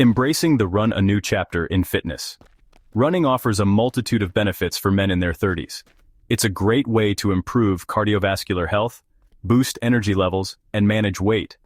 Embracing the run a new chapter in fitness. Running offers a multitude of benefits for men in their 30s. It's a great way to improve cardiovascular health, boost energy levels, and manage weight.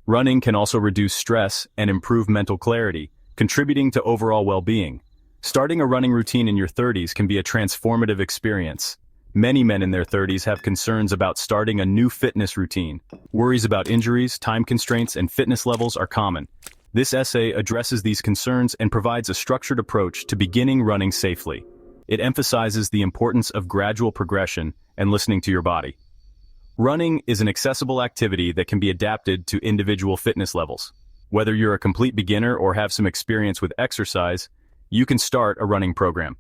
Running can also reduce stress and improve mental clarity, contributing to overall well-being. Starting a running routine in your 30s can be a transformative experience. Many men in their 30s have concerns about starting a new fitness routine. Worries about injuries, time constraints, and fitness levels are common. This essay addresses these concerns and provides a structured approach to beginning running safely. It emphasizes the importance of gradual progression and listening to your body. Running is an accessible activity that can be adapted to individual fitness levels. Whether you're a complete beginner or have some experience with exercise, you can start a running program.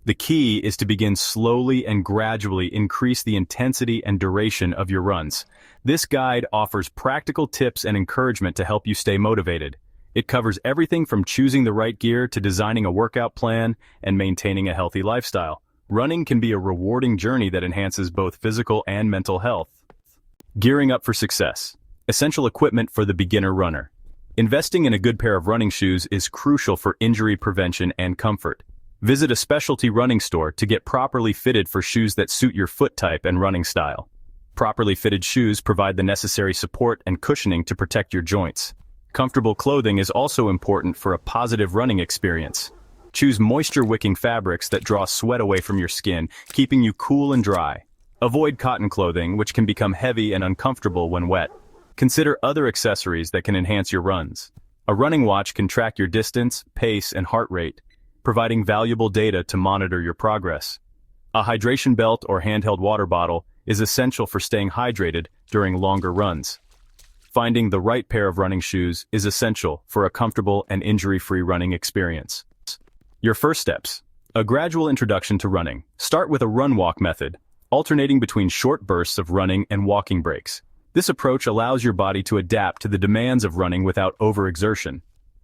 The key is to begin slowly and gradually increase the intensity and duration of your runs. This guide offers practical tips and encouragement to help you stay motivated. It covers everything from choosing the right gear to designing a workout plan and maintaining a healthy lifestyle. Running can be a rewarding journey that enhances both physical and mental health. Gearing up for success. Essential equipment for the beginner runner. Investing in a good pair of running shoes is crucial for injury prevention and comfort. Visit a specialty running store to get properly fitted for shoes that suit your foot type and running style. Properly fitted shoes provide the necessary support and cushioning to protect your joints. Comfortable clothing is also important for a positive running experience. Choose moisture-wicking fabrics that draw sweat away from your skin, keeping you cool and dry. Avoid cotton clothing, which can become heavy and uncomfortable when wet. Consider other accessories that can enhance your runs. A running watch can track your distance, pace, and heart rate, providing valuable data to monitor your progress. A hydration belt or handheld water bottle is essential for staying hydrated during longer runs. Finding the right pair of running shoes is essential for a comfortable and injury-free running experience. Your first steps. A gradual introduction to running. Start with a run-walk method, alternating between short bursts of running and walking breaks. This approach allows your body to adapt to the demands of running without overexertion.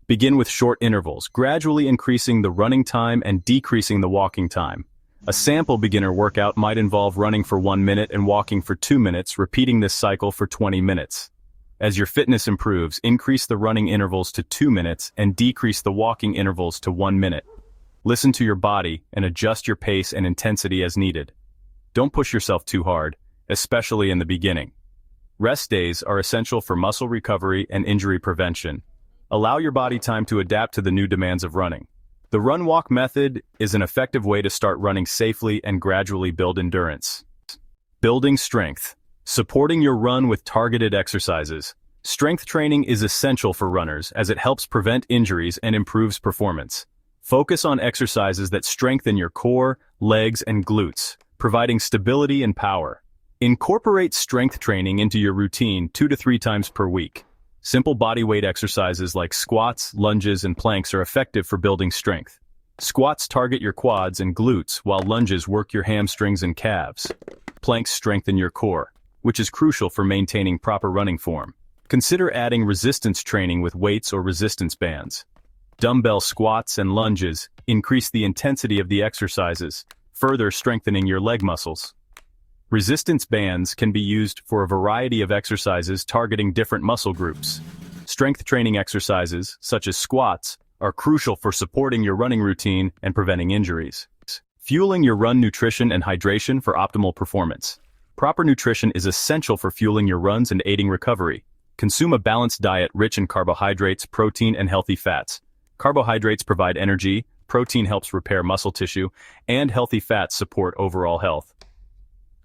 Begin with short intervals, gradually increasing the running time and decreasing the walking time. A sample beginner workout might involve running for 1 minute and walking for 2 minutes, repeating this cycle for 20 minutes. As your fitness improves, increase the running intervals to 2 minutes and decrease the walking intervals to 1 minute. Listen to your body and adjust your pace and intensity as needed. Don't push yourself too hard, especially in the beginning. Rest days are essential for muscle recovery and injury prevention. Allow your body time to adapt to the new demands of running. The run-walk method is an effective way to start running safely and gradually build endurance. Building strength. Supporting your run with targeted exercises. Strength training is essential for runners as it helps prevent injuries and improves performance. Focus on exercises that strengthen your core, legs, and glutes, providing stability and power. Incorporate strength training into your routine 2 to 3 times per week. Simple bodyweight exercises like squats, lunges, and planks are effective for building strength. Squats target your quads and glutes, while lunges work your hamstrings and calves. Planks strengthen your core, which is crucial for maintaining proper running form. Consider adding resistance training with weights or resistance bands. Dumbbell squats and lunges increase the intensity of the exercises, further strengthening your leg muscles. Resistance bands can be used for a variety of exercises targeting different muscle groups. Strength training exercises, such as squats, are crucial for supporting your running routine and preventing injuries. Fueling your run nutrition and hydration for optimal performance. Proper nutrition is essential for fueling your runs and aiding recovery. Consume a balanced diet rich in carbohydrates, protein, and healthy fats. Carbohydrates provide energy, protein helps repair muscle tissue, and healthy fats support overall health.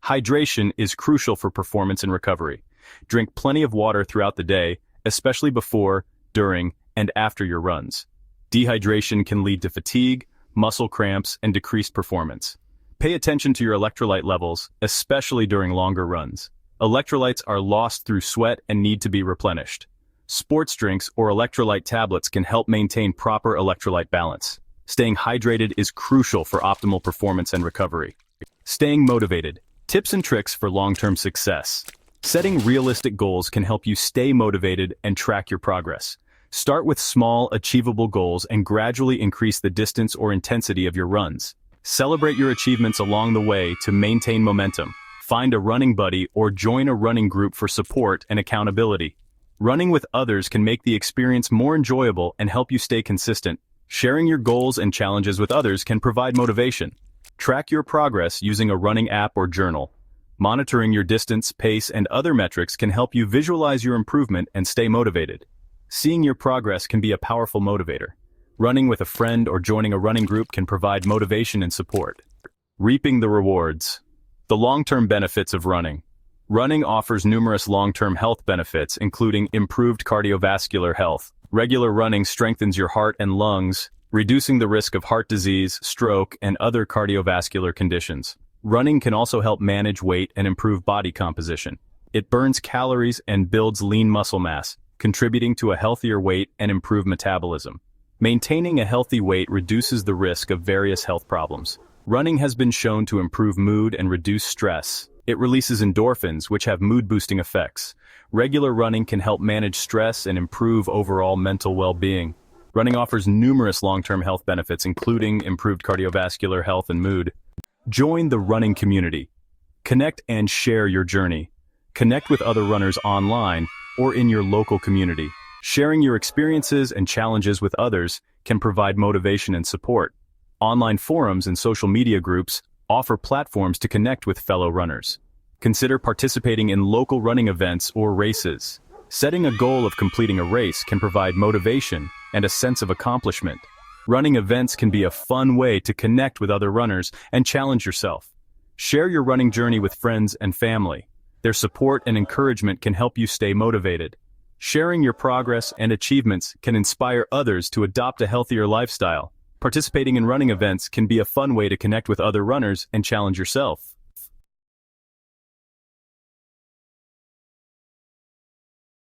Hydration is crucial for performance and recovery. Drink plenty of water throughout the day, especially before, during, and after your runs. Dehydration can lead to fatigue, muscle cramps, and decreased performance. Pay attention to your electrolyte levels, especially during longer runs. Electrolytes are lost through sweat and need to be replenished. Sports drinks or electrolyte tablets can help maintain proper electrolyte balance. Staying hydrated is crucial for optimal performance and recovery. Staying motivated. Tips and tricks for long-term success. Setting realistic goals can help you stay motivated and track your progress. Start with small, achievable goals and gradually increase the distance or intensity of your runs. Celebrate your achievements along the way to maintain momentum. Find a running buddy or join a running group for support and accountability. Running with others can make the experience more enjoyable and help you stay consistent. Sharing your goals and challenges with others can provide motivation. Track your progress using a running app or journal. Monitoring your distance, pace, and other metrics can help you visualize your improvement and stay motivated. Seeing your progress can be a powerful motivator. Running with a friend or joining a running group can provide motivation and support. Reaping the rewards. The long-term benefits of running. Running offers numerous long-term health benefits, including improved cardiovascular health. Regular running strengthens your heart and lungs, reducing the risk of heart disease, stroke, and other cardiovascular conditions. Running can also help manage weight and improve body composition. It burns calories and builds lean muscle mass, contributing to a healthier weight and improved metabolism. Maintaining a healthy weight reduces the risk of various health problems. Running has been shown to improve mood and reduce stress. It releases endorphins, which have mood-boosting effects. Regular running can help manage stress and improve overall mental well-being. Running offers numerous long-term health benefits, including improved cardiovascular health and mood. Join the running community. Connect and share your journey. Connect with other runners online or in your local community. Sharing your experiences and challenges with others can provide motivation and support. Online forums and social media groups offer platforms to connect with fellow runners. Consider participating in local running events or races. Setting a goal of completing a race can provide motivation and a sense of accomplishment. Running events can be a fun way to connect with other runners and challenge yourself. Share your running journey with friends and family. Their support and encouragement can help you stay motivated. Sharing your progress and achievements can inspire others to adopt a healthier lifestyle. Participating in running events can be a fun way to connect with other runners and challenge yourself.